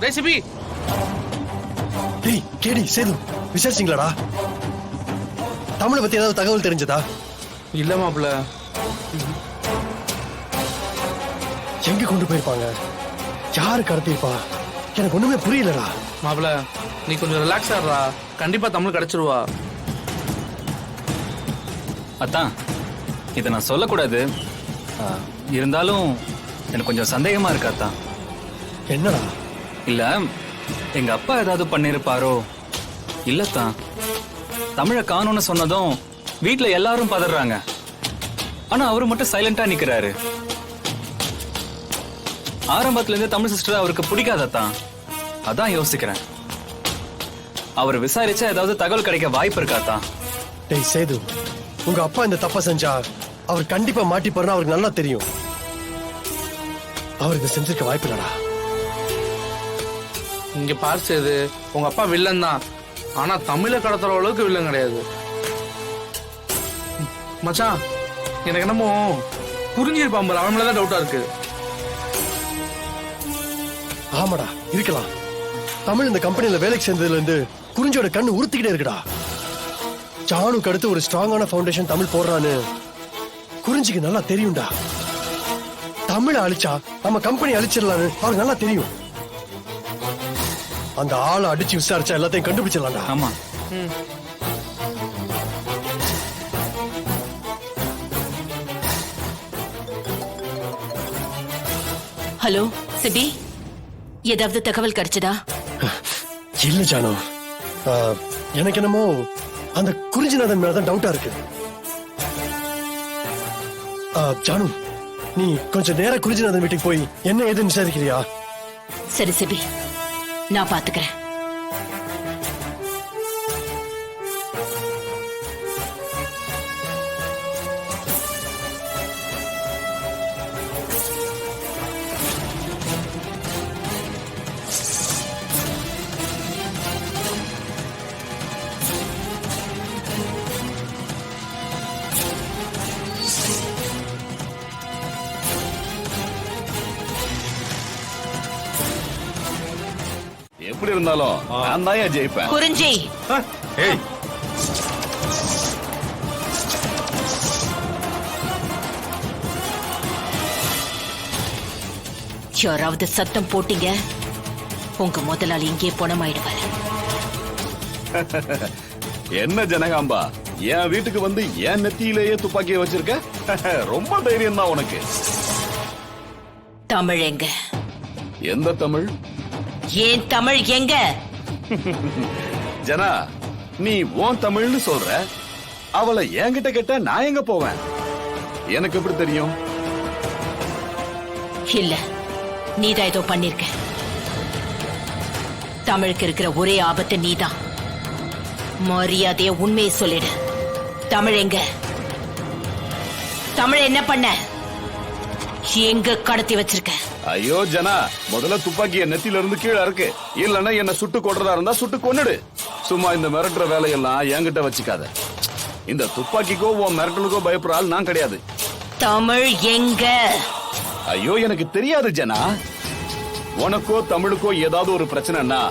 Recipe டேய் கேடி சேது விசாரிச்சிங்களாடா? தமிழை பத்தி ஏதாவது தகவல் தெரிஞ்சதா? இல்ல மாப்ள. எங்க கொண்டு போயிருப்பாங்க? யாரு கடத்திருப்பா? எனக்கு ஒண்ணுமே புரியலடா. மாப்ள நீ கொஞ்சம் ரிலாக்ஸ் ஆடுறா, கண்டிப்பா தமிழ் கிடைச்சிருவா. அத்தான் இதை நான் சொல்லக்கூடாது, இருந்தாலும் எனக்கு கொஞ்சம் சந்தேகமா இருக்கு அத்தான். என்னடா? இல்ல எங்க அப்பா ஏதாவது பண்ணிருப்பாரோ? இல்லத்தான், தமிழை காணும்னு சொன்னதும் வீட்டுல எல்லாரும் பதறாங்க, ஆனா அவரு மட்டும் சைலண்டா நிக்கிறாரு. ஆரம்பத்துல இருந்து தமிழ் சிஸ்டர் அவருக்கு பிடிக்காதத்தான், அதான் யோசிக்கிறேன். அவர் விசாரிச்சா ஏதாவது தகவல் கிடைக்க வாய்ப்பு இருக்காத்தான். டேய் சேது, உங்க அப்பா இந்த தப்ப செஞ்சா அவர் கண்டிப்பா மாட்டிப்பாருன்னு அவருக்கு நல்லா தெரியும். அவர் இதை செஞ்சிருக்க வாய்ப்பு இல்லடா. இங்க பார்சது உங்க அப்பா வில்லன் தான், ஆனா தமிழை கடத்துற அளவுக்கு வில்லன் கிடையாது. மச்சான் எனக்கு என்னமோ புரிஞ்சிருப்பான் பாரு, அவன் மேலதான் டவுட்டா இருக்கு. ஆமாடா இருக்கலாம். தமிழ் இந்த கம்பெனில வேலைக்கு சேர்ந்ததுல இருந்து குறிஞ்சியோட கண்ணு உறுத்திக்கிட்டே இருக்குடா. ஜானுக்கு அடுத்து ஒரு ஸ்ட்ராங்கான ஃபவுண்டேஷன் தமிழ் போடுறான்னு குறிஞ்சிக்கு நல்லா தெரியும்டா. தமிழை அழிச்சா நம்ம கம்பெனி அழிச்சிடலான்னு அவருக்கு நல்லா தெரியும். அந்த ஆளை அடிச்சு விசாரிச்சா எல்லாத்தையும் கண்டுபிடிச்சிடலாம்டா. ஆமா. ஹலோ சிபி, ஏதாவது தகவல் கிடைச்சதா? இல்ல ஜானு, எனக்கு என்னமோ அந்த குறிஞ்சிநாதன் மேலதான் டவுட்டா இருக்கு. ஜானு, நீ கொஞ்சம் நேரா குறிஞ்சிநாதன் வீட்டுக்கு போய் என்ன ஏதுன்னு விசாரிக்கிறியா? சரி சிபி, நான் பாத்துக்கிறேன். எப்படி இருந்தாலும் நான் தான் ஜெயிப்பேன். குறிஞ்சி, ஏய் யாராவது சத்தம் போட்டீங்க, உங்க முதலாளி இங்கே பணமாயிடுவாரு. என்ன ஜனகாம்பா, என் வீட்டுக்கு வந்து என் நெத்தியிலேயே துப்பாக்கியை வச்சிருக்க? ரொம்ப தைரியம் தான் உனக்கு. தமிழ் எங்க? எந்த தமிழ்? ஏன் தமிழ் எங்க? ஜனா, நீ உன் தமிழ்னு சொல்ற, அவளை என்கிட்ட கேட்டா நான் எங்க போவேன்? எனக்கு எப்படி தெரியும்? இல்ல, நீதான் ஏதோ பண்ணிருக்க. தமிழுக்கு இருக்கிற ஒரே ஆபத்து நீதான். மரியாதைய உண்மையை சொல்லிடு. தமிழ் எங்க? தமிழ் என்ன பண்ண? எங்க கடத்தி வச்சிருக்க? ஐயோ ஜனா, முதல்ல துப்பாக்கிய நெத்தில இருந்து கீழே இருக்கு, இல்லன்னா என்ன சுட்டு கொள்றதா இருந்தா சுட்டு கொன்னுடு. சும்மா இந்த மிரட்டுற வேலையெல்லாம் என்கிட்ட வச்சுக்காத. இந்த துப்பாக்கிக்கோ உன் மிரட்டலுக்கோ பயப்படுற ஆள் நான் கிடையாது. தமிழ் எங்க? ஐயோ எனக்கு தெரியாது ஜனா. உனக்கோ தமிழுக்கோ ஏதாவது ஒரு பிரச்சனைனா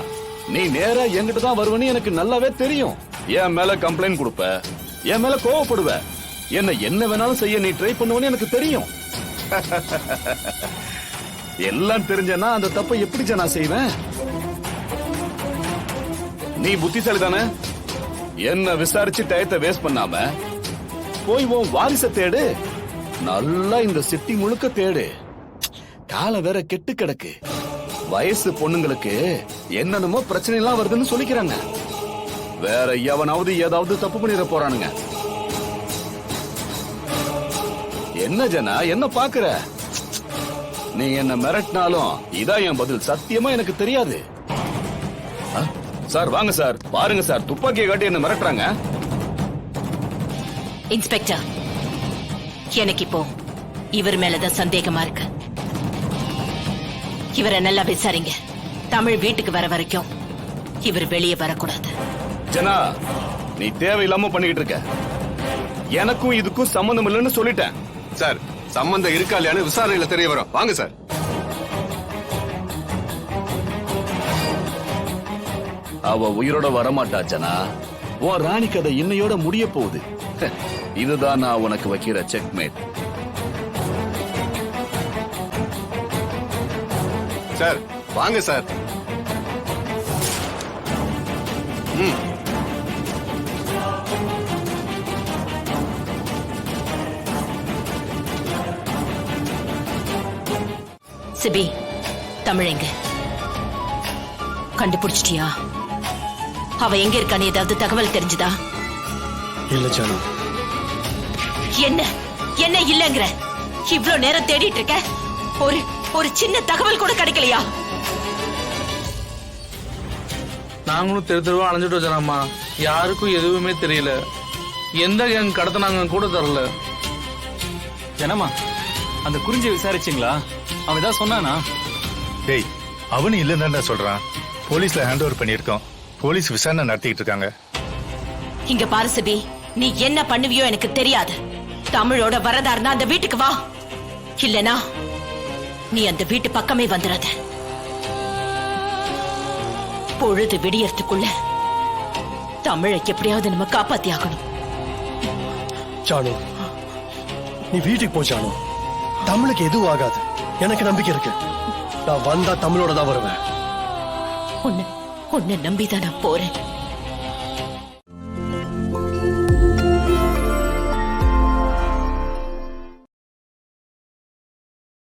நீ நேரா என்கிட்ட தான் வருவன்னு எனக்கு நல்லாவே தெரியும். என் மேல கம்ப்ளைண்ட் கொடுப்ப, என் மேல கோவப்படுவ, என்ன வேணாலும் செய்ய நீ ட்ரை பண்ணுவன்னு எனக்கு தெரியும். எல்லாம் தெரிஞ்சனா அந்த தப்பை எப்படி ஜனா செய்வேன்? நீ புத்திசாலி தானே? என்ன விசாரிச்சு டயத்தை வேஸ்ட் பண்ணாம போய் உன் வாரிச தேடு. நல்லா இந்த சிட்டி முழுக்க தேடு. கால வேற கெட்டு கிடக்கு. வயசு பொண்ணுங்களுக்கு என்னென்னமோ பிரச்சனை எல்லாம் வருதுன்னு சொல்லிக்கிறாங்க. வேற எவனாவது ஏதாவது தப்பு பண்ணிட போறானுங்க. என்ன ஜனா, என்ன பாக்குற? நீ என்ன மிரட்டினாலும் இதான் என் பதில். சத்தியமா எனக்கு தெரியாது. சார் வாங்க சார், பாருங்க சார், துப்பாக்கியை காட்டி என்ன மிரட்டுறாங்க. இன்ஸ்பெக்டர், எனக்கு இப்போ இவர் மேலதான் சந்தேகமா இருக்கு. இவரை நல்லா விசாரிங்க. தமிழ் வீட்டுக்கு வர வரைக்கும் இவர் வெளியே வரக்கூடாது. ஜனா, நீ தேவையில்லாம பண்ணிக்கிட்டு இருக்க. எனக்கும் இதுக்கும் சம்பந்தம் இல்லைன்னு சொல்லிட்டேன். சார், சம்பந்தம் இருக்கா இல்லையான்னு விசாரணையில தெரிய வரும். வாங்க சார். அவ உயிரோட வரமாட்டாச்சனா உன் ராணி கதை இன்னையோட முடிய போகுது. இதுதான் நான் உனக்கு வைக்கிற செக்மேட். சார் வாங்க சார். சிபி, தமிழெங்க கண்டுபிடிச்சிட்டியா? அவ எங்க இருக்கான்னு ஏதாவது தகவல் தெரிஞ்சுதா? இல்ல ஜானு. என்ன என்ன இல்லங்கிற? இவ்ளோ நேரம் தேடிட்டு இருக்க, ஒரு ஒரு சின்ன தகவல் கூட கிடைக்கலையா? நாங்களும் தெரு தெருவா அலைஞ்சிட்டு வச்சோம்மா, யாருக்கும் எதுவுமே தெரியல. எந்த கேங் கடத்தினாங்க கூட தெரியல. ஜனமா, அந்த குறிஞ்சியை விசாரிச்சீங்களா? அவன் ஏதாவது சொன்னானா? டேய், அவனு இல்லைன்னு சொல்றான். போலீஸ்ல ஹேண்ட் ஓவர் பண்ணிருக்கோம். போலீஸ் விசாரணை நடத்திட்டு இருக்காங்க. இங்க பாரு சிபி, நீ என்ன பண்ணுவியோ எனக்கு தெரியாது. தமிழோட வரதா இருந்தா அந்த வீட்டுக்கு வா, இல்லனா நீ அந்த வீட்டு பக்கமே வந்துடாத. பொழுது விடியறதுக்குள்ள தமிழை எப்படியாவது நம்ம காப்பாத்தி ஆகணும். ஜானு, நீ வீட்டுக்கு போ ஜானு. தமிழுக்கு எதுவும் ஆகாது, எனக்கு நம்பிக்கை இருக்கு. நான் வந்தா தமிழோட தான் வருவேன். உன்னை நம்பிதான் நான் போறேன்.